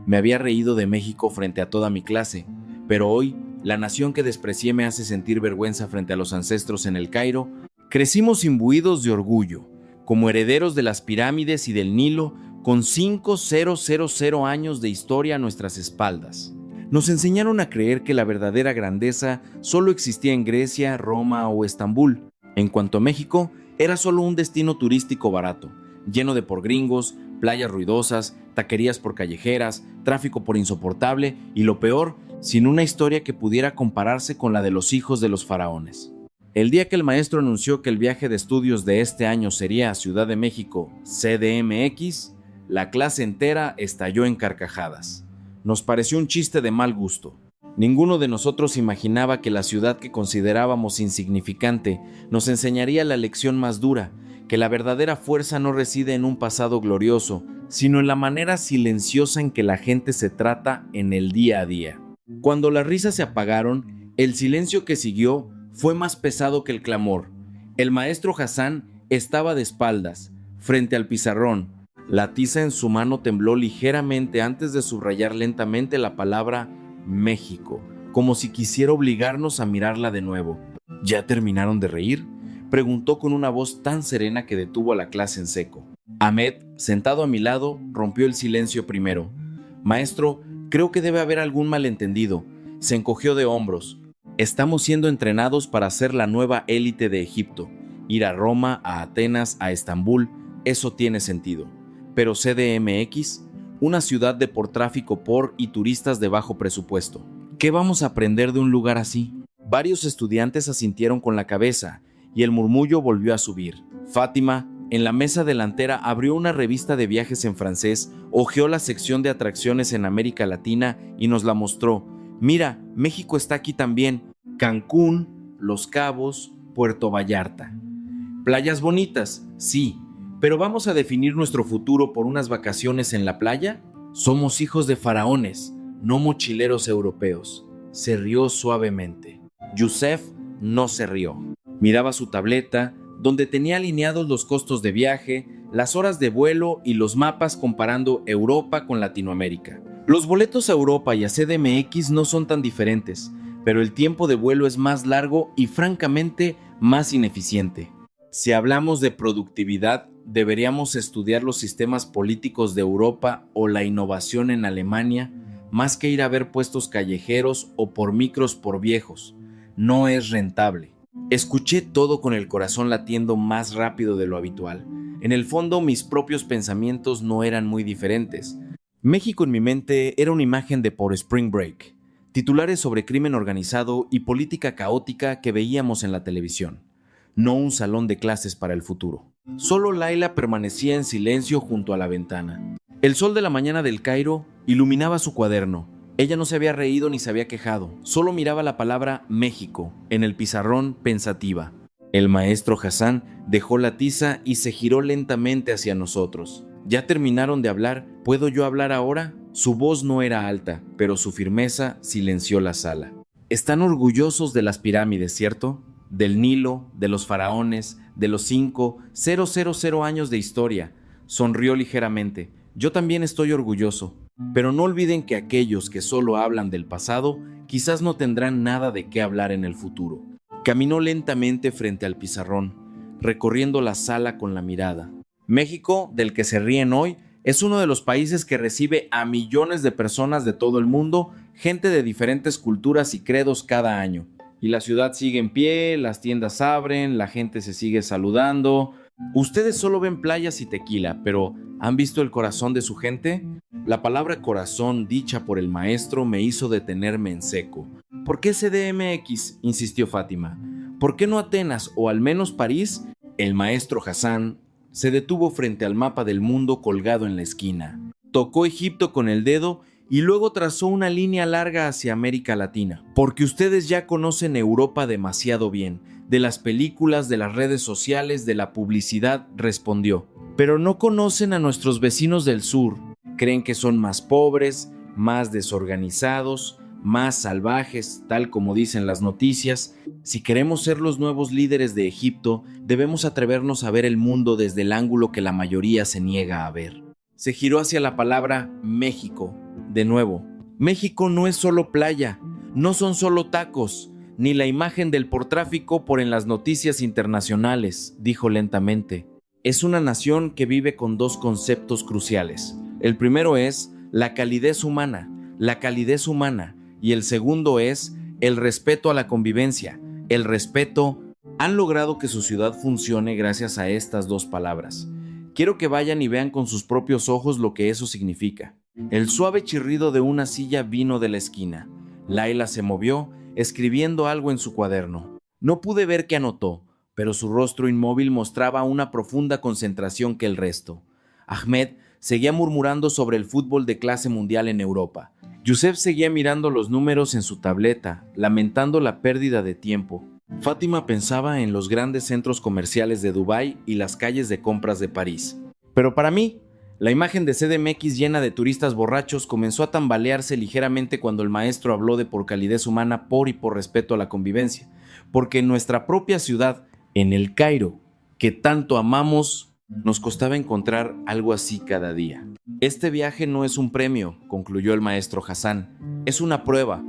Me había reído de México frente a toda mi clase, pero hoy, la nación que desprecié me hace sentir vergüenza frente a los ancestros en el Cairo. Crecimos imbuidos de orgullo, como herederos de las pirámides y del Nilo, con 5.000 años de historia a nuestras espaldas. Nos enseñaron a creer que la verdadera grandeza solo existía en Grecia, Roma o Estambul. En cuanto a México, era solo un destino turístico barato, lleno de porgringos, playas ruidosas, taquerías por callejeras, tráfico por insoportable y, lo peor, sin una historia que pudiera compararse con la de los hijos de los faraones. El día que el maestro anunció que el viaje de estudios de este año sería a Ciudad de México, CDMX, la clase entera estalló en carcajadas. Nos pareció un chiste de mal gusto. Ninguno de nosotros imaginaba que la ciudad que considerábamos insignificante nos enseñaría la lección más dura, que la verdadera fuerza no reside en un pasado glorioso, sino en la manera silenciosa en que la gente se trata en el día a día. Cuando las risas se apagaron, el silencio que siguió fue más pesado que el clamor. El maestro Hassan estaba de espaldas, frente al pizarrón. La tiza en su mano tembló ligeramente antes de subrayar lentamente la palabra México, como si quisiera obligarnos a mirarla de nuevo. ¿Ya terminaron de reír?, preguntó con una voz tan serena que detuvo a la clase en seco. Ahmed, sentado a mi lado, rompió el silencio primero. Maestro, creo que debe haber algún malentendido. Se encogió de hombros. Estamos siendo entrenados para ser la nueva élite de Egipto. Ir a Roma, a Atenas, a Estambul, eso tiene sentido. Pero CDMX, una ciudad de por tráfico por y turistas de bajo presupuesto. ¿Qué vamos a aprender de un lugar así? Varios estudiantes asintieron con la cabeza y el murmullo volvió a subir. Fátima, en la mesa delantera, abrió una revista de viajes en francés, hojeó la sección de atracciones en América Latina y nos la mostró. Mira, México está aquí también. Cancún, Los Cabos, Puerto Vallarta. Playas bonitas, sí, pero ¿vamos a definir nuestro futuro por unas vacaciones en la playa? Somos hijos de faraones, no mochileros europeos. Se rió suavemente. Youssef no se rió. Miraba su tableta, donde tenía alineados los costos de viaje, las horas de vuelo y los mapas comparando Europa con Latinoamérica. Los boletos a Europa y a CDMX no son tan diferentes, pero el tiempo de vuelo es más largo y francamente más ineficiente. Si hablamos de productividad, deberíamos estudiar los sistemas políticos de Europa o la innovación en Alemania, más que ir a ver puestos callejeros o por micros por viejos. No es rentable. Escuché todo con el corazón latiendo más rápido de lo habitual. En el fondo, mis propios pensamientos no eran muy diferentes. México en mi mente era una imagen de por Spring Break, titulares sobre crimen organizado y política caótica que veíamos en la televisión, no un salón de clases para el futuro. Solo Laila permanecía en silencio junto a la ventana. El sol de la mañana del Cairo iluminaba su cuaderno. Ella no se había reído ni se había quejado, solo miraba la palabra México en el pizarrón pensativa. El maestro Hassan dejó la tiza y se giró lentamente hacia nosotros. ¿Ya terminaron de hablar? ¿Puedo yo hablar ahora? Su voz no era alta, pero su firmeza silenció la sala. Están orgullosos de las pirámides, ¿cierto? Del Nilo, de los faraones, de los 5.000 años de historia. Sonrió ligeramente. Yo también estoy orgulloso. Pero no olviden que aquellos que solo hablan del pasado quizás no tendrán nada de qué hablar en el futuro. Caminó lentamente frente al pizarrón, recorriendo la sala con la mirada. México, del que se ríen hoy, es uno de los países que recibe a millones de personas de todo el mundo, gente de diferentes culturas y credos cada año. Y la ciudad sigue en pie, las tiendas abren, la gente se sigue saludando. Ustedes solo ven playas y tequila, pero ¿han visto el corazón de su gente? La palabra corazón dicha por el maestro me hizo detenerme en seco. ¿Por qué CDMX?, insistió Fátima. ¿Por qué no Atenas o al menos París? El maestro Hassan se detuvo frente al mapa del mundo colgado en la esquina. Tocó Egipto con el dedo y luego trazó una línea larga hacia América Latina. Porque ustedes ya conocen Europa demasiado bien. De las películas, de las redes sociales, de la publicidad, respondió. Pero no conocen a nuestros vecinos del sur. Creen que son más pobres, más desorganizados, más salvajes, tal como dicen las noticias. Si queremos ser los nuevos líderes de Egipto, debemos atrevernos a ver el mundo desde el ángulo que la mayoría se niega a ver. Se giró hacia la palabra México, De nuevo, México no es solo playa, no son solo tacos, ni la imagen del portráfico por en las noticias internacionales, dijo lentamente. Es una nación que vive con dos conceptos cruciales. El primero es la calidez humana, y el segundo es el respeto a la convivencia, el respeto. Han logrado que su ciudad funcione gracias a estas dos palabras. Quiero que vayan y vean con sus propios ojos lo que eso significa. El suave chirrido de una silla vino de la esquina. Laila se movió, escribiendo algo en su cuaderno. No pude ver qué anotó, pero su rostro inmóvil mostraba una profunda concentración que el resto. Ahmed seguía murmurando sobre el fútbol de clase mundial en Europa. Yusef seguía mirando los números en su tableta, lamentando la pérdida de tiempo. Fátima pensaba en los grandes centros comerciales de Dubái y las calles de compras de París. Pero para mí, la imagen de CDMX llena de turistas borrachos comenzó a tambalearse ligeramente cuando el maestro habló de por calidez humana y por respeto a la convivencia. Porque en nuestra propia ciudad, en el Cairo, que tanto amamos, nos costaba encontrar algo así cada día. Este viaje no es un premio, concluyó el maestro Hassan, es una prueba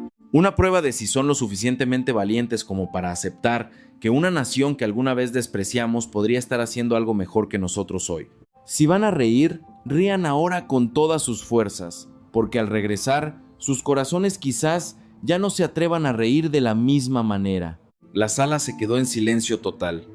de si son lo suficientemente valientes como para aceptar que una nación que alguna vez despreciamos podría estar haciendo algo mejor que nosotros hoy. Si van a reír, rían ahora con todas sus fuerzas, porque al regresar, sus corazones quizás ya no se atrevan a reír de la misma manera. La sala se quedó en silencio total.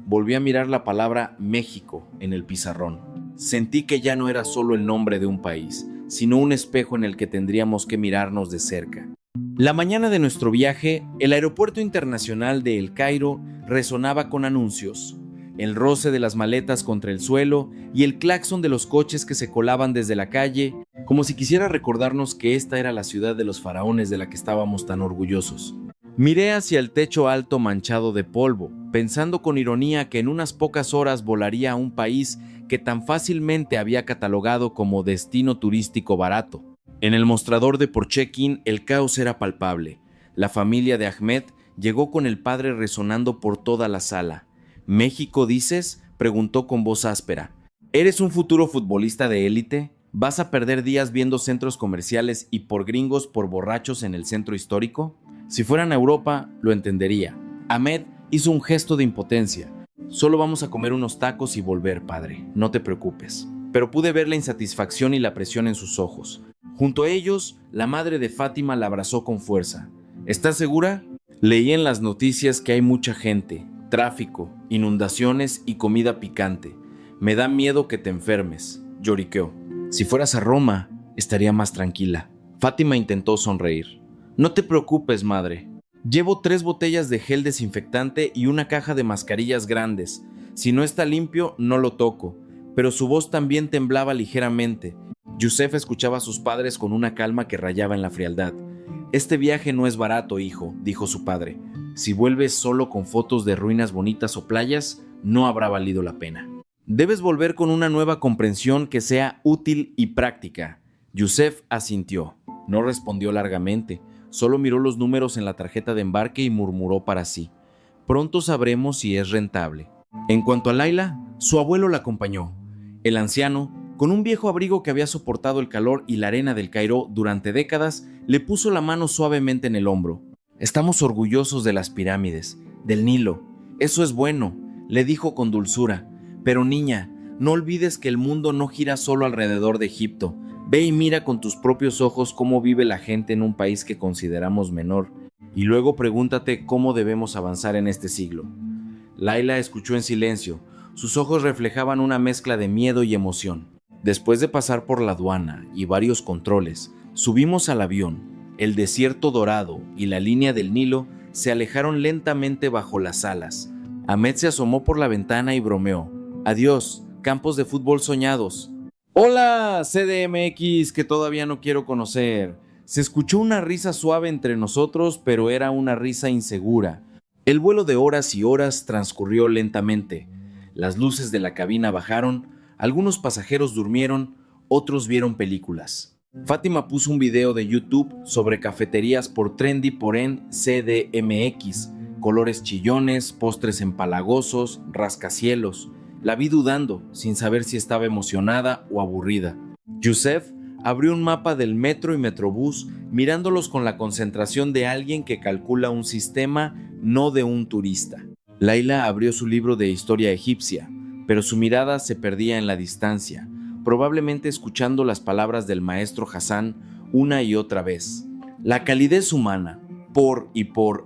Volví a mirar la palabra México en el pizarrón. Sentí que ya no era solo el nombre de un país, sino un espejo en el que tendríamos que mirarnos de cerca. La mañana de nuestro viaje, el aeropuerto internacional de El Cairo resonaba con anuncios, el roce de las maletas contra el suelo y el claxon de los coches que se colaban desde la calle, como si quisiera recordarnos que esta era la ciudad de los faraones de la que estábamos tan orgullosos. Miré hacia el techo alto manchado de polvo, pensando con ironía que en unas pocas horas volaría a un país que tan fácilmente había catalogado como destino turístico barato. En el mostrador de por check-in el caos era palpable. La familia de Ahmed llegó con el padre resonando por toda la sala. ¿México dices?, preguntó con voz áspera. ¿Eres un futuro futbolista de élite? ¿Vas a perder días viendo centros comerciales y por gringos por borrachos en el centro histórico? Si fueran a Europa, lo entendería. Ahmed hizo un gesto de impotencia. Solo vamos a comer unos tacos y volver, padre. No te preocupes. Pero pude ver la insatisfacción y la presión en sus ojos. Junto a ellos, la madre de Fátima la abrazó con fuerza. ¿Estás segura? Leí en las noticias que hay mucha gente, tráfico, inundaciones y comida picante. Me da miedo que te enfermes, lloriqueó. Si fueras a Roma, estaría más tranquila. Fátima intentó sonreír. No te preocupes, madre. Llevo 3 botellas de gel desinfectante y una caja de mascarillas grandes. Si no está limpio, no lo toco. Pero su voz también temblaba ligeramente. Yusef escuchaba a sus padres con una calma que rayaba en la frialdad. Este viaje no es barato, hijo, dijo su padre. Si vuelves solo con fotos de ruinas bonitas o playas, no habrá valido la pena. Debes volver con una nueva comprensión que sea útil y práctica. Yusef asintió. No respondió largamente. Solo miró los números en la tarjeta de embarque y murmuró para sí. Pronto sabremos si es rentable. En cuanto a Laila, su abuelo la acompañó. El anciano, con un viejo abrigo que había soportado el calor y la arena del Cairo durante décadas, le puso la mano suavemente en el hombro. Estamos orgullosos de las pirámides, del Nilo. Eso es bueno, le dijo con dulzura. Pero niña, no olvides que el mundo no gira solo alrededor de Egipto. Ve y mira con tus propios ojos cómo vive la gente en un país que consideramos menor, y luego pregúntate cómo debemos avanzar en este siglo. Laila escuchó en silencio. Sus ojos reflejaban una mezcla de miedo y emoción. Después de pasar por la aduana y varios controles, subimos al avión. El desierto dorado y la línea del Nilo se alejaron lentamente bajo las alas. Ahmed se asomó por la ventana y bromeó. Adiós, campos de fútbol soñados. Hola, CDMX, que todavía no quiero conocer. Se escuchó una risa suave entre nosotros, pero era una risa insegura. El vuelo de horas y horas transcurrió lentamente. Las luces de la cabina bajaron, algunos pasajeros durmieron, otros vieron películas. Fátima puso un video de YouTube sobre cafeterías por Trendy Porén CDMX, colores chillones, postres empalagosos, rascacielos. La vi dudando, sin saber si estaba emocionada o aburrida. Yusef abrió un mapa del metro y metrobús, mirándolos con la concentración de alguien que calcula un sistema, no de un turista. Laila abrió su libro de historia egipcia, pero su mirada se perdía en la distancia, probablemente escuchando las palabras del maestro Hassan una y otra vez. La calidez humana, por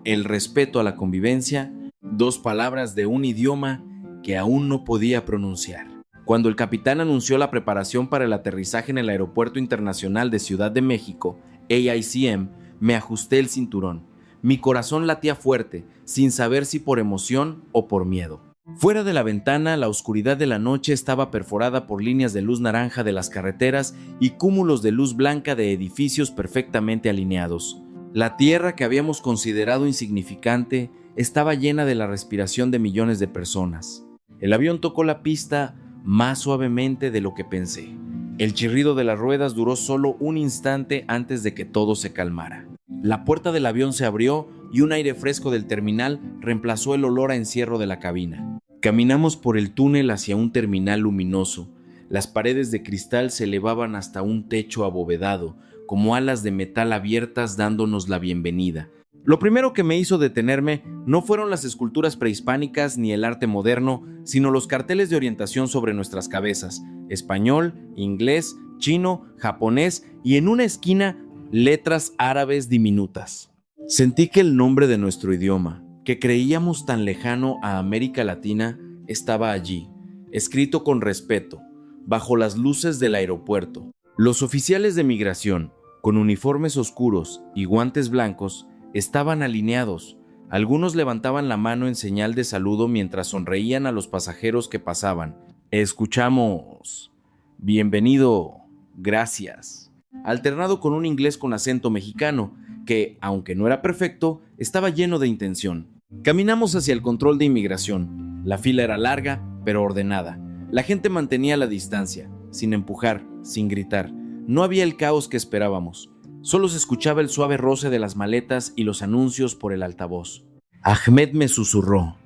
el respeto a la convivencia, dos palabras de un idioma que aún no podía pronunciar. Cuando el capitán anunció la preparación para el aterrizaje en el Aeropuerto Internacional de Ciudad de México, AICM, me ajusté el cinturón. Mi corazón latía fuerte, sin saber si por emoción o por miedo. Fuera de la ventana, la oscuridad de la noche estaba perforada por líneas de luz naranja de las carreteras y cúmulos de luz blanca de edificios perfectamente alineados. La tierra que habíamos considerado insignificante estaba llena de la respiración de millones de personas. El avión tocó la pista más suavemente de lo que pensé. El chirrido de las ruedas duró solo un instante antes de que todo se calmara. La puerta del avión se abrió y un aire fresco del terminal reemplazó el olor a encierro de la cabina. Caminamos por el túnel hacia un terminal luminoso. Las paredes de cristal se elevaban hasta un techo abovedado, como alas de metal abiertas dándonos la bienvenida. Lo primero que me hizo detenerme no fueron las esculturas prehispánicas ni el arte moderno, sino los carteles de orientación sobre nuestras cabezas: español, inglés, chino, japonés y en una esquina letras árabes diminutas. Sentí que el nombre de nuestro idioma, que creíamos tan lejano a América Latina, estaba allí, escrito con respeto, bajo las luces del aeropuerto. Los oficiales de migración, con uniformes oscuros y guantes blancos, estaban alineados. Algunos levantaban la mano en señal de saludo mientras sonreían a los pasajeros que pasaban. Escuchamos: bienvenido, gracias, alternado con un inglés con acento mexicano, que, aunque no era perfecto, estaba lleno de intención. Caminamos hacia el control de inmigración. La fila era larga, pero ordenada. La gente mantenía la distancia, sin empujar, sin gritar. No había el caos que esperábamos. Solo se escuchaba el suave roce de las maletas y los anuncios por el altavoz. Ahmed me susurró: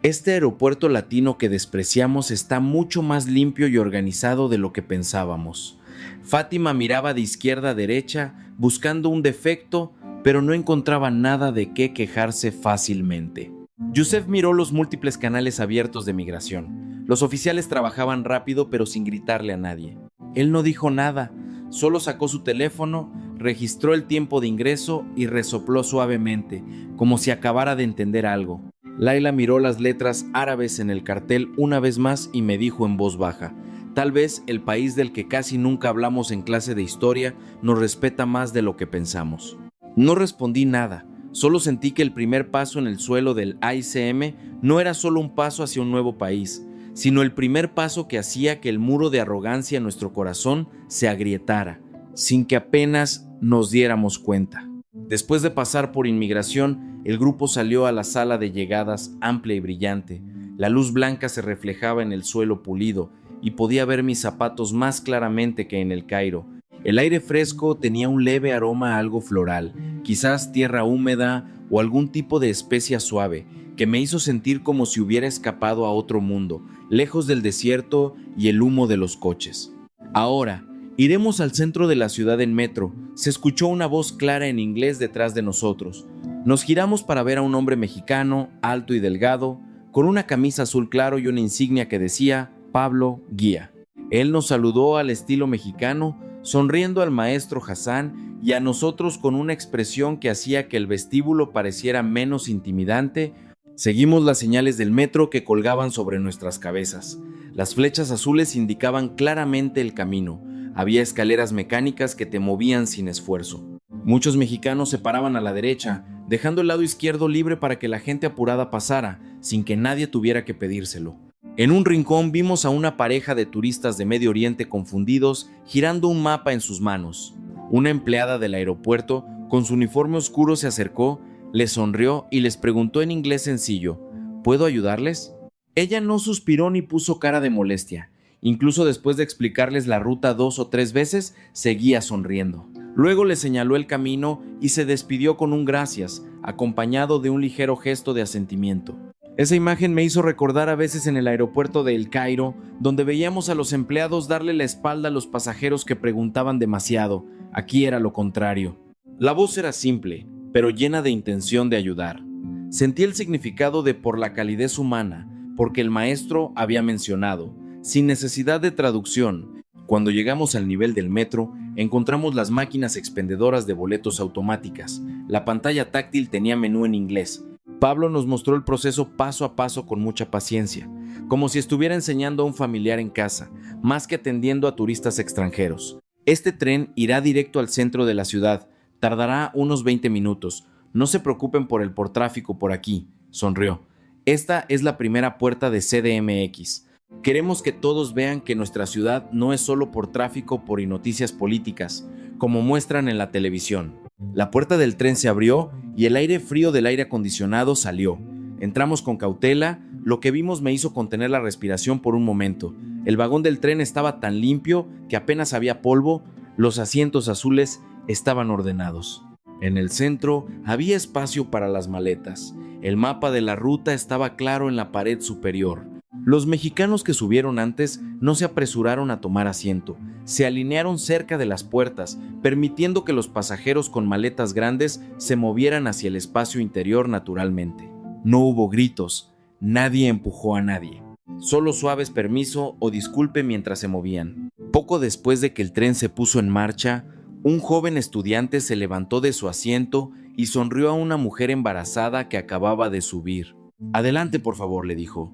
este aeropuerto latino que despreciamos está mucho más limpio y organizado de lo que pensábamos. Fátima miraba de izquierda a derecha, buscando un defecto, pero no encontraba nada de qué quejarse fácilmente. Yusef miró los múltiples canales abiertos de migración. Los oficiales trabajaban rápido, pero sin gritarle a nadie. Él no dijo nada, solo sacó su teléfono, registró el tiempo de ingreso y resopló suavemente, como si acabara de entender algo. Laila miró las letras árabes en el cartel una vez más y me dijo en voz baja: tal vez el país del que casi nunca hablamos en clase de historia nos respeta más de lo que pensamos. No respondí nada, solo sentí que el primer paso en el suelo del AICM no era solo un paso hacia un nuevo país, sino el primer paso que hacía que el muro de arrogancia en nuestro corazón se agrietara, sin que apenas nos diéramos cuenta. Después de pasar por inmigración, el grupo salió a la sala de llegadas amplia y brillante. La luz blanca se reflejaba en el suelo pulido y podía ver mis zapatos más claramente que en el Cairo. El aire fresco tenía un leve aroma a algo floral, quizás tierra húmeda o algún tipo de especia suave, que me hizo sentir como si hubiera escapado a otro mundo, lejos del desierto y el humo de los coches. Ahora, iremos al centro de la ciudad en metro. Se escuchó una voz clara en inglés detrás de nosotros. Nos giramos para ver a un hombre mexicano, alto y delgado, con una camisa azul claro y una insignia que decía Pablo Guía. Él nos saludó al estilo mexicano, sonriendo al maestro Hassan y a nosotros con una expresión que hacía que el vestíbulo pareciera menos intimidante. Seguimos las señales del metro que colgaban sobre nuestras cabezas. Las flechas azules indicaban claramente el camino. Había escaleras mecánicas que te movían sin esfuerzo. Muchos mexicanos se paraban a la derecha, dejando el lado izquierdo libre para que la gente apurada pasara, sin que nadie tuviera que pedírselo. En un rincón vimos a una pareja de turistas de Medio Oriente confundidos girando un mapa en sus manos. Una empleada del aeropuerto, con su uniforme oscuro, se acercó, les sonrió y les preguntó en inglés sencillo: ¿puedo ayudarles? Ella no suspiró ni puso cara de molestia. Incluso después de explicarles la ruta 2 o 3 veces, seguía sonriendo. Luego les señaló el camino y se despidió con un gracias, acompañado de un ligero gesto de asentimiento. Esa imagen me hizo recordar a veces en el aeropuerto de El Cairo, donde veíamos a los empleados darle la espalda a los pasajeros que preguntaban demasiado. Aquí era lo contrario. La voz era simple, pero llena de intención de ayudar. Sentí el significado de por la calidez humana, porque el maestro había mencionado, sin necesidad de traducción. Cuando llegamos al nivel del metro, encontramos las máquinas expendedoras de boletos automáticas. La pantalla táctil tenía menú en inglés. Pablo nos mostró el proceso paso a paso con mucha paciencia, como si estuviera enseñando a un familiar en casa, más que atendiendo a turistas extranjeros. Este tren irá directo al centro de la ciudad, tardará unos 20 minutos. No se preocupen por el tráfico por aquí, sonrió. Esta es la primera puerta de CDMX. Queremos que todos vean que nuestra ciudad no es solo por tráfico y noticias políticas, como muestran en la televisión. La puerta del tren se abrió y el aire frío del aire acondicionado salió. Entramos con cautela, lo que vimos me hizo contener la respiración por un momento. El vagón del tren estaba tan limpio que apenas había polvo, los asientos azules estaban ordenados. En el centro había espacio para las maletas. El mapa de la ruta estaba claro en la pared superior. Los mexicanos que subieron antes no se apresuraron a tomar asiento. Se alinearon cerca de las puertas, permitiendo que los pasajeros con maletas grandes se movieran hacia el espacio interior naturalmente. No hubo gritos, nadie empujó a nadie. Solo suaves permiso o disculpe mientras se movían. Poco después de que el tren se puso en marcha, un joven estudiante se levantó de su asiento y sonrió a una mujer embarazada que acababa de subir. «Adelante, por favor», le dijo.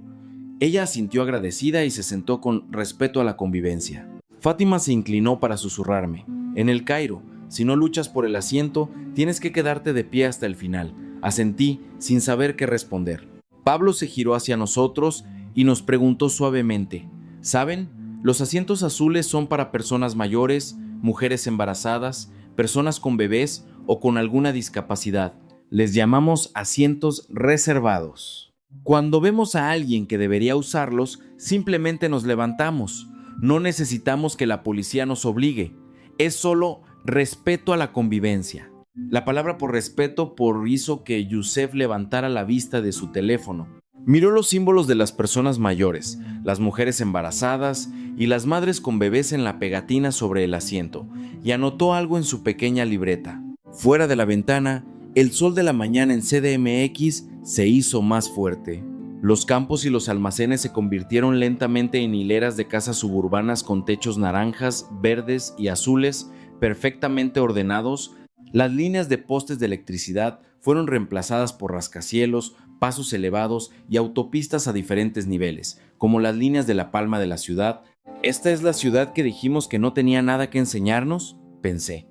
Ella asintió agradecida y se sentó con respeto a la convivencia. Fátima se inclinó para susurrarme. «En El Cairo, si no luchas por el asiento, tienes que quedarte de pie hasta el final». Asentí sin saber qué responder. Pablo se giró hacia nosotros y nos preguntó suavemente. «¿Saben? Los asientos azules son para personas mayores, mujeres embarazadas, personas con bebés o con alguna discapacidad. Les llamamos asientos reservados. Cuando vemos a alguien que debería usarlos, simplemente nos levantamos. No necesitamos que la policía nos obligue. Es solo respeto a la convivencia». La palabra por respeto hizo que Yusef levantara la vista de su teléfono. Miró los símbolos de las personas mayores, las mujeres embarazadas y las madres con bebés en la pegatina sobre el asiento, y anotó algo en su pequeña libreta. Fuera de la ventana, el sol de la mañana en CDMX se hizo más fuerte. Los campos y los almacenes se convirtieron lentamente en hileras de casas suburbanas con techos naranjas, verdes y azules perfectamente ordenados. Las líneas de postes de electricidad fueron reemplazadas por rascacielos, pasos elevados y autopistas a diferentes niveles, como las líneas de la palma de la ciudad. ¿Esta es la ciudad que dijimos que no tenía nada que enseñarnos?, pensé.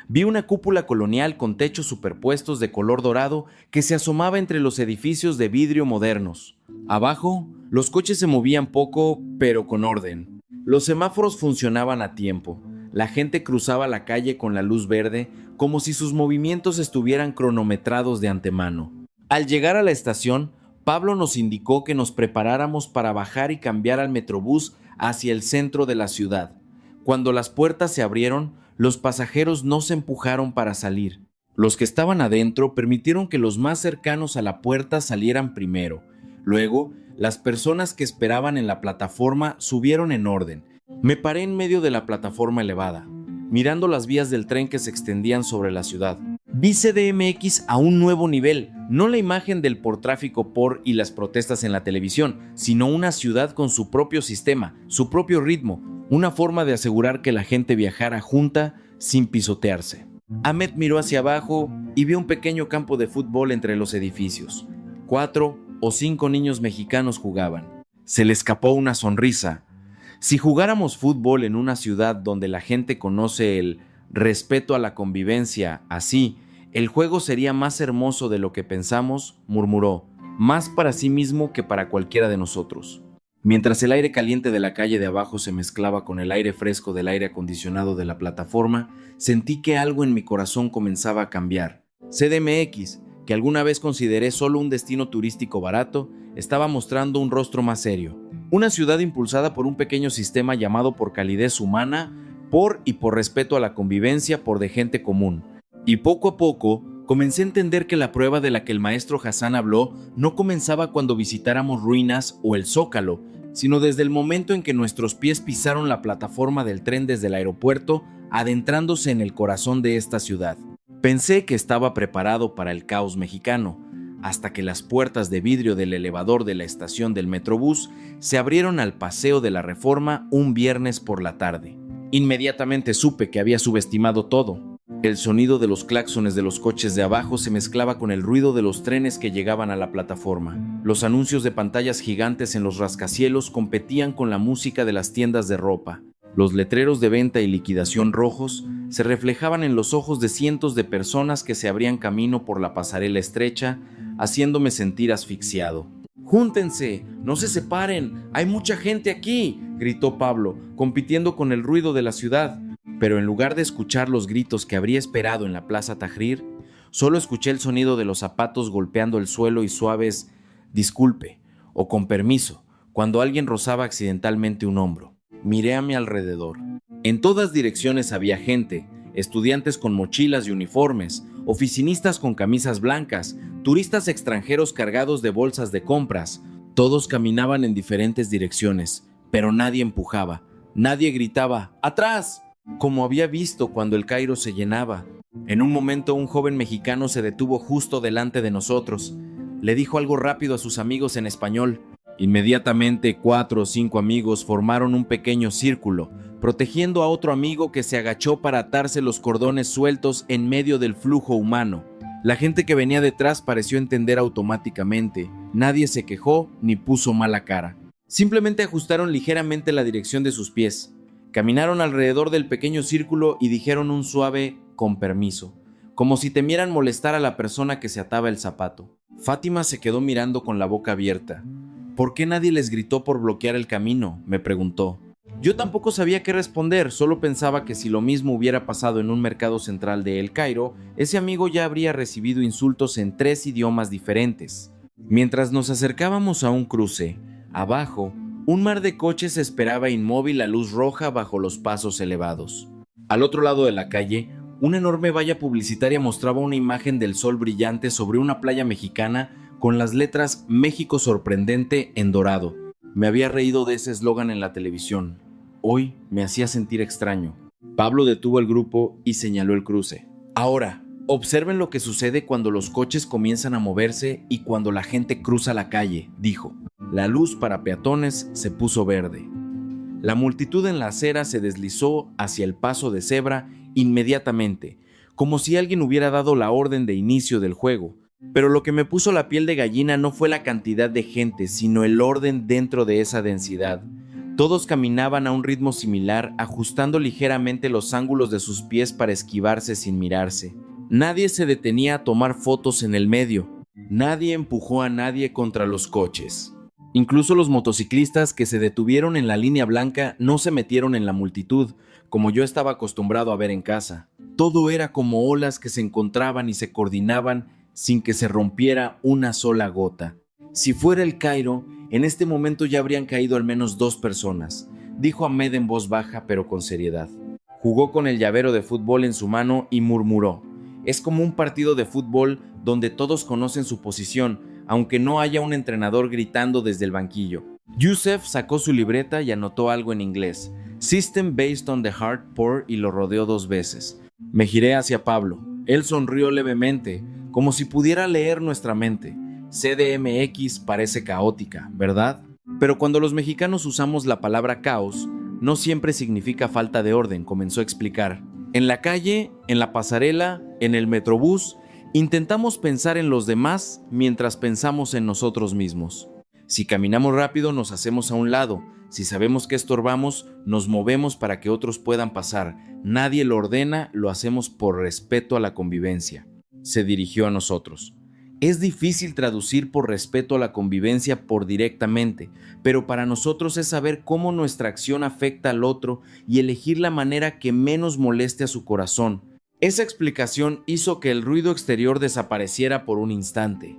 Vi una cúpula colonial con techos superpuestos de color dorado que se asomaba entre los edificios de vidrio modernos. Abajo, los coches se movían poco, pero con orden. Los semáforos funcionaban a tiempo. La gente cruzaba la calle con la luz verde, como si sus movimientos estuvieran cronometrados de antemano. Al llegar a la estación, Pablo nos indicó que nos preparáramos para bajar y cambiar al metrobús hacia el centro de la ciudad. Cuando las puertas se abrieron, los pasajeros no se empujaron para salir. Los que estaban adentro permitieron que los más cercanos a la puerta salieran primero. Luego, las personas que esperaban en la plataforma subieron en orden. Me paré en medio de la plataforma elevada, mirando las vías del tren que se extendían sobre la ciudad. Vi CDMX a un nuevo nivel, no la imagen del tráfico y las protestas en la televisión, sino una ciudad con su propio sistema, su propio ritmo, una forma de asegurar que la gente viajara junta sin pisotearse. Ahmed miró hacia abajo y vio un pequeño campo de fútbol entre los edificios. 4 o 5 niños mexicanos jugaban. Se le escapó una sonrisa. Si jugáramos fútbol en una ciudad donde la gente conoce el respeto a la convivencia así, el juego sería más hermoso de lo que pensamos, murmuró, más para sí mismo que para cualquiera de nosotros. Mientras el aire caliente de la calle de abajo se mezclaba con el aire fresco del aire acondicionado de la plataforma, sentí que algo en mi corazón comenzaba a cambiar. CDMX, que alguna vez consideré solo un destino turístico barato, estaba mostrando un rostro más serio. Una ciudad impulsada por un pequeño sistema llamado por calidez humana, por respeto a la convivencia, de gente común. Y poco a poco, Comencé a entender que la prueba de la que el maestro Hassan habló no comenzaba cuando visitáramos ruinas o el Zócalo, sino desde el momento en que nuestros pies pisaron la plataforma del tren desde el aeropuerto, adentrándose en el corazón de esta ciudad. Pensé que estaba preparado para el caos mexicano, hasta que las puertas de vidrio del elevador de la estación del Metrobús se abrieron al Paseo de la Reforma un viernes por la tarde. Inmediatamente supe que había subestimado todo. El sonido de los claxones de los coches de abajo se mezclaba con el ruido de los trenes que llegaban a la plataforma. Los anuncios de pantallas gigantes en los rascacielos competían con la música de las tiendas de ropa. Los letreros de venta y liquidación rojos se reflejaban en los ojos de cientos de personas que se abrían camino por la pasarela estrecha, haciéndome sentir asfixiado. ¡Júntense! ¡No se separen! ¡Hay mucha gente aquí!, gritó Pablo, compitiendo con el ruido de la ciudad. Pero en lugar de escuchar los gritos que habría esperado en la Plaza Tahrir, solo escuché el sonido de los zapatos golpeando el suelo y suaves «disculpe» o «con permiso» cuando alguien rozaba accidentalmente un hombro. Miré a mi alrededor. En todas direcciones había gente, estudiantes con mochilas y uniformes, oficinistas con camisas blancas, turistas extranjeros cargados de bolsas de compras. Todos caminaban en diferentes direcciones, pero nadie empujaba, nadie gritaba «¡Atrás!», como había visto cuando el Cairo se llenaba. En un momento un joven mexicano se detuvo justo delante de nosotros. Le dijo algo rápido a sus amigos en español. Inmediatamente 4 o 5 amigos formaron un pequeño círculo, protegiendo a otro amigo que se agachó para atarse los cordones sueltos en medio del flujo humano. La gente que venía detrás pareció entender automáticamente. Nadie se quejó ni puso mala cara. Simplemente ajustaron ligeramente la dirección de sus pies. Caminaron alrededor del pequeño círculo y dijeron un suave «con permiso», como si temieran molestar a la persona que se ataba el zapato. Fátima se quedó mirando con la boca abierta. «¿Por qué nadie les gritó por bloquear el camino?», me preguntó. Yo tampoco sabía qué responder, solo pensaba que si lo mismo hubiera pasado en un mercado central de El Cairo, ese amigo ya habría recibido insultos en 3 idiomas diferentes. Mientras nos acercábamos a un cruce, abajo, un mar de coches esperaba inmóvil a luz roja bajo los pasos elevados. Al otro lado de la calle, una enorme valla publicitaria mostraba una imagen del sol brillante sobre una playa mexicana con las letras «México sorprendente» en dorado. Me había reído de ese eslogan en la televisión. Hoy me hacía sentir extraño. Pablo detuvo el grupo y señaló el cruce. «Ahora, observen lo que sucede cuando los coches comienzan a moverse y cuando la gente cruza la calle», dijo. La luz para peatones se puso verde. La multitud en la acera se deslizó hacia el paso de cebra inmediatamente, como si alguien hubiera dado la orden de inicio del juego. Pero lo que me puso la piel de gallina no fue la cantidad de gente, sino el orden dentro de esa densidad. Todos caminaban a un ritmo similar, ajustando ligeramente los ángulos de sus pies para esquivarse sin mirarse. Nadie se detenía a tomar fotos en el medio. Nadie empujó a nadie contra los coches. Incluso los motociclistas que se detuvieron en la línea blanca no se metieron en la multitud, como yo estaba acostumbrado a ver en casa. Todo era como olas que se encontraban y se coordinaban sin que se rompiera una sola gota. Si fuera el Cairo, en este momento ya habrían caído al menos 2 personas, dijo Ahmed en voz baja pero con seriedad. Jugó con el llavero de fútbol en su mano y murmuró: «Es como un partido de fútbol donde todos conocen su posición, aunque no haya un entrenador gritando desde el banquillo». Youssef sacó su libreta y anotó algo en inglés. System based on the hard pour, y lo rodeó 2 veces. Me giré hacia Pablo. Él sonrió levemente, como si pudiera leer nuestra mente. CDMX parece caótica, ¿verdad? Pero cuando los mexicanos usamos la palabra caos, no siempre significa falta de orden, comenzó a explicar. En la calle, en la pasarela, en el metrobús, intentamos pensar en los demás mientras pensamos en nosotros mismos. Si caminamos rápido, nos hacemos a un lado. Si sabemos que estorbamos, nos movemos para que otros puedan pasar. Nadie lo ordena, lo hacemos por respeto a la convivencia. Se dirigió a nosotros. Es difícil traducir por respeto a la convivencia por directamente, pero para nosotros es saber cómo nuestra acción afecta al otro y elegir la manera que menos moleste a su corazón. Esa explicación hizo que el ruido exterior desapareciera por un instante.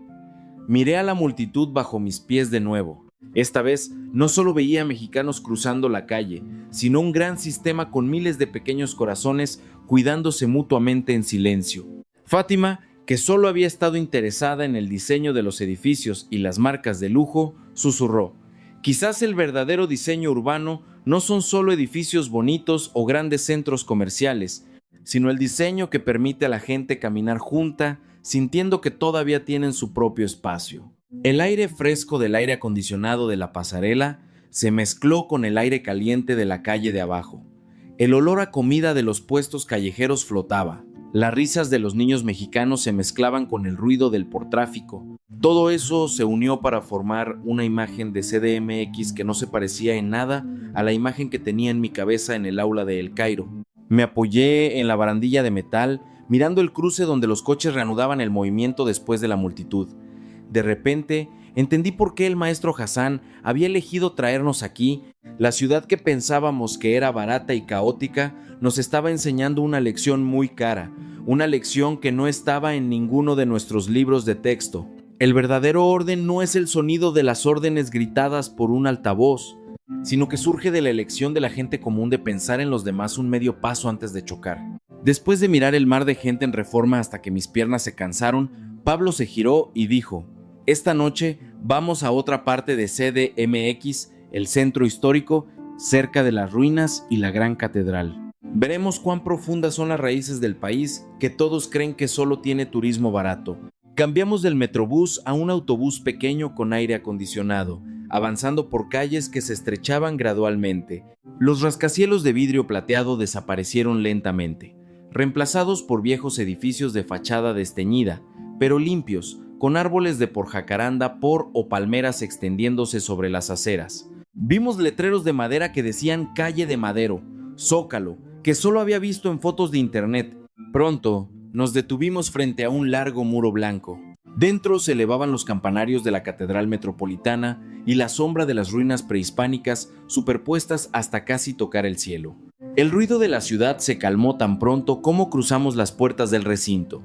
Miré a la multitud bajo mis pies de nuevo. Esta vez no solo veía mexicanos cruzando la calle, sino un gran sistema con miles de pequeños corazones cuidándose mutuamente en silencio. Fátima, que solo había estado interesada en el diseño de los edificios y las marcas de lujo, susurró: quizás el verdadero diseño urbano no son solo edificios bonitos o grandes centros comerciales, sino el diseño que permite a la gente caminar junta, sintiendo que todavía tienen su propio espacio. El aire fresco del aire acondicionado de la pasarela se mezcló con el aire caliente de la calle de abajo. El olor a comida de los puestos callejeros flotaba. Las risas de los niños mexicanos se mezclaban con el ruido del portráfico. Todo eso se unió para formar una imagen de CDMX que no se parecía en nada a la imagen que tenía en mi cabeza en el aula de El Cairo. Me apoyé en la barandilla de metal, mirando el cruce donde los coches reanudaban el movimiento después de la multitud. De repente, entendí por qué el maestro Hassan había elegido traernos aquí. La ciudad que pensábamos que era barata y caótica nos estaba enseñando una lección muy cara, una lección que no estaba en ninguno de nuestros libros de texto. El verdadero orden no es el sonido de las órdenes gritadas por un altavoz, sino que surge de la elección de la gente común de pensar en los demás un medio paso antes de chocar. Después de mirar el mar de gente en Reforma hasta que mis piernas se cansaron, Pablo se giró y dijo: esta noche vamos a otra parte de CDMX, el centro histórico, cerca de las ruinas y la gran catedral. Veremos cuán profundas son las raíces del país que todos creen que solo tiene turismo barato. Cambiamos del metrobús a un autobús pequeño con aire acondicionado, avanzando por calles que se estrechaban gradualmente. Los rascacielos de vidrio plateado desaparecieron lentamente, reemplazados por viejos edificios de fachada desteñida, pero limpios, con árboles de porjacaranda o palmeras extendiéndose sobre las aceras. Vimos letreros de madera que decían Calle de Madero, Zócalo, que solo había visto en fotos de internet. Pronto nos detuvimos frente a un largo muro blanco. Dentro se elevaban los campanarios de la Catedral Metropolitana y la sombra de las ruinas prehispánicas superpuestas hasta casi tocar el cielo. El ruido de la ciudad se calmó tan pronto como cruzamos las puertas del recinto.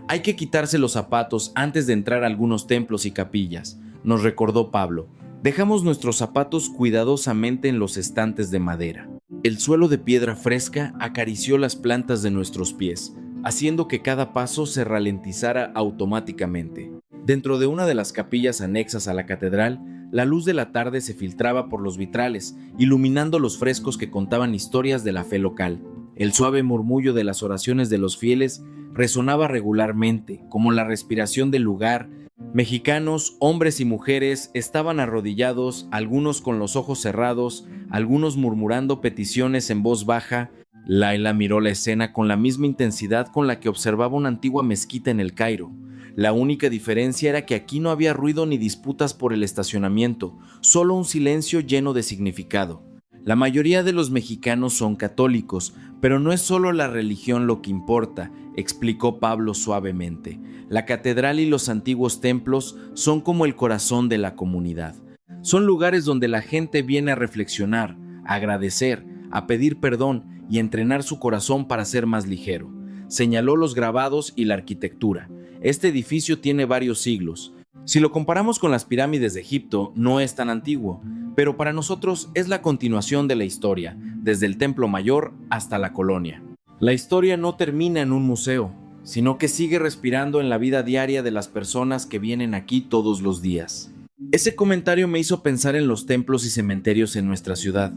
Hay que quitarse los zapatos antes de entrar a algunos templos y capillas, nos recordó Pablo. Dejamos nuestros zapatos cuidadosamente en los estantes de madera. El suelo de piedra fresca acarició las plantas de nuestros pies, haciendo que cada paso se ralentizara automáticamente. Dentro de una de las capillas anexas a la catedral, la luz de la tarde se filtraba por los vitrales, iluminando los frescos que contaban historias de la fe local. El suave murmullo de las oraciones de los fieles resonaba regularmente, como la respiración del lugar. Mexicanos, hombres y mujeres, estaban arrodillados, algunos con los ojos cerrados, algunos murmurando peticiones en voz baja. Laila miró la escena con la misma intensidad con la que observaba una antigua mezquita en El Cairo. La única diferencia era que aquí no había ruido ni disputas por el estacionamiento, solo un silencio lleno de significado. La mayoría de los mexicanos son católicos, pero no es solo la religión lo que importa, explicó Pablo suavemente. La catedral y los antiguos templos son como el corazón de la comunidad. Son lugares donde la gente viene a reflexionar, a agradecer, a pedir perdón y entrenar su corazón para ser más ligero. Señaló los grabados y la arquitectura. Este edificio tiene varios siglos. Si lo comparamos con las pirámides de Egipto, no es tan antiguo, pero para nosotros es la continuación de la historia, desde el Templo Mayor hasta la Colonia. La historia no termina en un museo, sino que sigue respirando en la vida diaria de las personas que vienen aquí todos los días. Ese comentario me hizo pensar en los templos y cementerios en nuestra ciudad,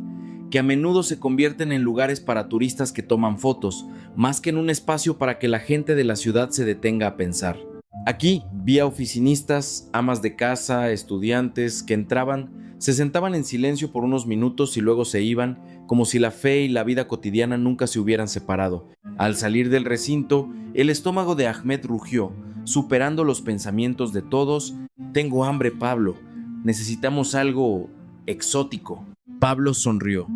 que a menudo se convierten en lugares para turistas que toman fotos, más que en un espacio para que la gente de la ciudad se detenga a pensar. Aquí vi a oficinistas, amas de casa, estudiantes que entraban, se sentaban en silencio por unos minutos y luego se iban, como si la fe y la vida cotidiana nunca se hubieran separado. Al salir del recinto, el estómago de Ahmed rugió, superando los pensamientos de todos. «Tengo hambre, Pablo. Necesitamos algo exótico». Pablo sonrió.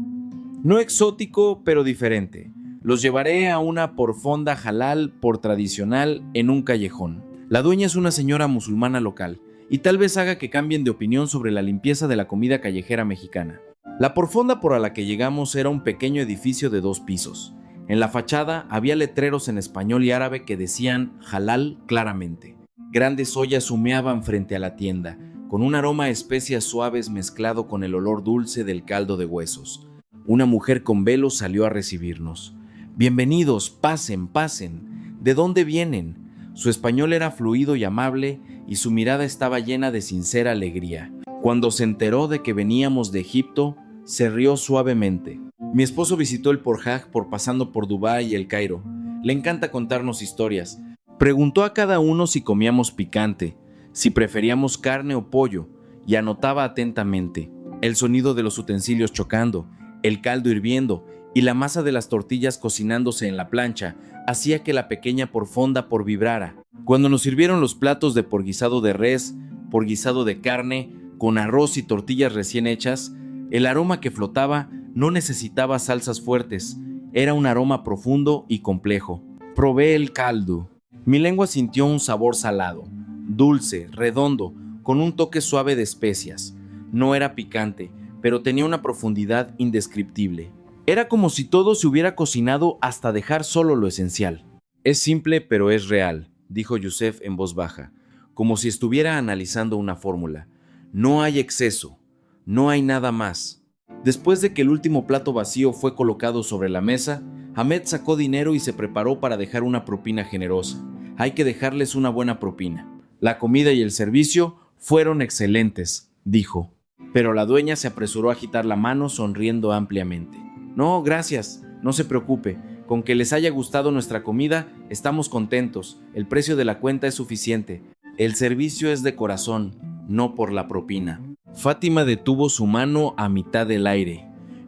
«No exótico, pero diferente. Los llevaré a una porfonda halal por tradicional en un callejón. La dueña es una señora musulmana local, y tal vez haga que cambien de opinión sobre la limpieza de la comida callejera mexicana». La porfonda por la que llegamos era un pequeño edificio de 2 pisos. En la fachada había letreros en español y árabe que decían halal claramente. Grandes ollas humeaban frente a la tienda, con un aroma a especias suaves mezclado con el olor dulce del caldo de huesos. Una mujer con velo salió a recibirnos. «Bienvenidos, pasen, pasen. ¿De dónde vienen?» Su español era fluido y amable, y su mirada estaba llena de sincera alegría. Cuando se enteró de que veníamos de Egipto, se rió suavemente. Mi esposo visitó el Porhaj pasando por Dubái y el Cairo. Le encanta contarnos historias. Preguntó a cada uno si comíamos picante, si preferíamos carne o pollo, y anotaba atentamente el sonido de los utensilios chocando, el caldo hirviendo y la masa de las tortillas cocinándose en la plancha hacía que la pequeña porfonda vibrara. Cuando nos sirvieron los platos de porguisado de res, porguisado de carne, con arroz y tortillas recién hechas, el aroma que flotaba no necesitaba salsas fuertes, era un aroma profundo y complejo. Probé el caldo. Mi lengua sintió un sabor salado, dulce, redondo, con un toque suave de especias. No era picante, pero tenía una profundidad indescriptible. Era como si todo se hubiera cocinado hasta dejar solo lo esencial. Es simple, pero es real, dijo Yusef en voz baja, como si estuviera analizando una fórmula. No hay exceso, no hay nada más. Después de que el último plato vacío fue colocado sobre la mesa, Ahmed sacó dinero y se preparó para dejar una propina generosa. Hay que dejarles una buena propina. La comida y el servicio fueron excelentes, dijo. Pero la dueña se apresuró a agitar la mano sonriendo ampliamente. No, gracias, no se preocupe. Con que les haya gustado nuestra comida, estamos contentos. El precio de la cuenta es suficiente. El servicio es de corazón, no por la propina. Fátima detuvo su mano a mitad del aire.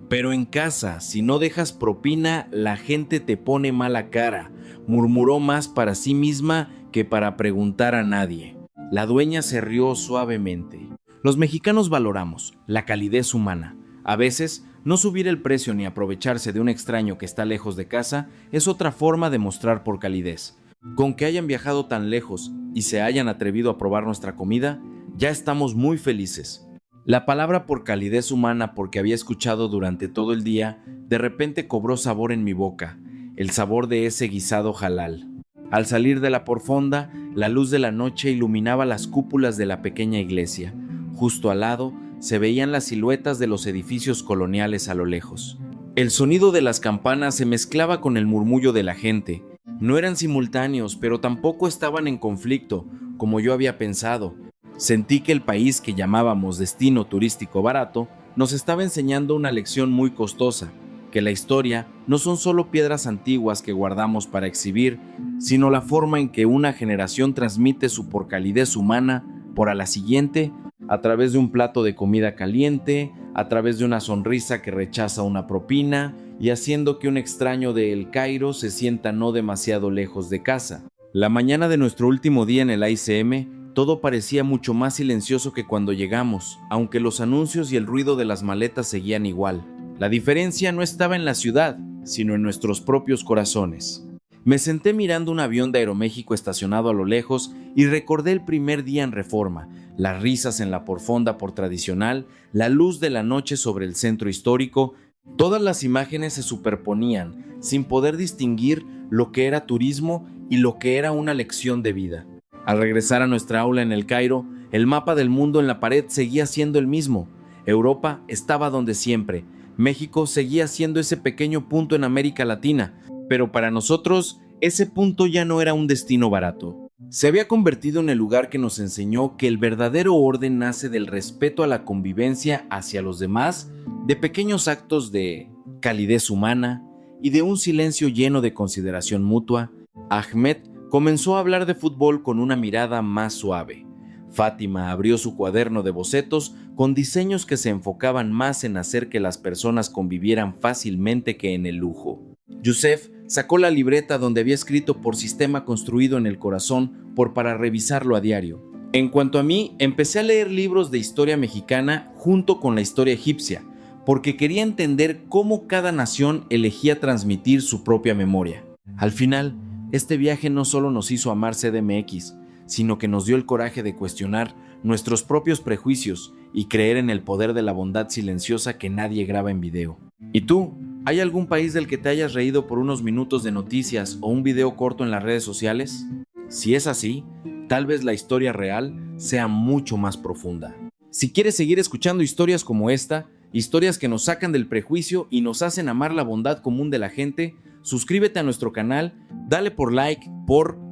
Pero en casa, si no dejas propina, la gente te pone mala cara, murmuró más para sí misma que para preguntar a nadie. La dueña se rió suavemente. Los mexicanos valoramos la calidez humana. A veces, no subir el precio ni aprovecharse de un extraño que está lejos de casa es otra forma de mostrar por calidez. Con que hayan viajado tan lejos y se hayan atrevido a probar nuestra comida, ya estamos muy felices. La palabra por calidez humana, porque había escuchado durante todo el día, de repente cobró sabor en mi boca, el sabor de ese guisado halal. Al salir de la porfonda, la luz de la noche iluminaba las cúpulas de la pequeña iglesia. Justo al lado se veían las siluetas de los edificios coloniales a lo lejos. El sonido de las campanas se mezclaba con el murmullo de la gente. No eran simultáneos, pero tampoco estaban en conflicto, como yo había pensado. Sentí que el país que llamábamos destino turístico barato nos estaba enseñando una lección muy costosa, que la historia no son solo piedras antiguas que guardamos para exhibir, sino la forma en que una generación transmite su calidez humana a la siguiente, a través de un plato de comida caliente, a través de una sonrisa que rechaza una propina y haciendo que un extraño de El Cairo se sienta no demasiado lejos de casa. La mañana de nuestro último día en el ICM, todo parecía mucho más silencioso que cuando llegamos, aunque los anuncios y el ruido de las maletas seguían igual. La diferencia no estaba en la ciudad, sino en nuestros propios corazones. Me senté mirando un avión de Aeroméxico estacionado a lo lejos y recordé el primer día en Reforma, las risas en la porfonda por tradicional, la luz de la noche sobre el centro histórico. Todas las imágenes se superponían, sin poder distinguir lo que era turismo y lo que era una lección de vida. Al regresar a nuestra aula en el Cairo, el mapa del mundo en la pared seguía siendo el mismo. Europa estaba donde siempre. México seguía siendo ese pequeño punto en América Latina, pero para nosotros ese punto ya no era un destino barato. Se había convertido en el lugar que nos enseñó que el verdadero orden nace del respeto a la convivencia hacia los demás, de pequeños actos de calidez humana y de un silencio lleno de consideración mutua. Ahmed comenzó a hablar de fútbol con una mirada más suave. Fátima abrió su cuaderno de bocetos con diseños que se enfocaban más en hacer que las personas convivieran fácilmente que en el lujo. Yusef sacó la libreta donde había escrito por sistema construido en el corazón para revisarlo a diario. En cuanto a mí, empecé a leer libros de historia mexicana junto con la historia egipcia, porque quería entender cómo cada nación elegía transmitir su propia memoria. Al final, este viaje no solo nos hizo amar CDMX, sino que nos dio el coraje de cuestionar nuestros propios prejuicios y creer en el poder de la bondad silenciosa que nadie graba en video. ¿Y tú? ¿Hay algún país del que te hayas reído por unos minutos de noticias o un video corto en las redes sociales? Si es así, tal vez la historia real sea mucho más profunda. Si quieres seguir escuchando historias como esta, historias que nos sacan del prejuicio y nos hacen amar la bondad común de la gente, suscríbete a nuestro canal, dale por like,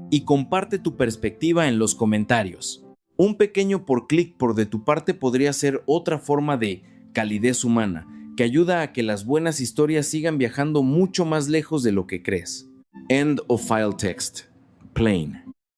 y comparte tu perspectiva en los comentarios. Un pequeño clic por de tu parte podría ser otra forma de calidez humana que ayuda a que las buenas historias sigan viajando mucho más lejos de lo que crees. End of file text. Plain.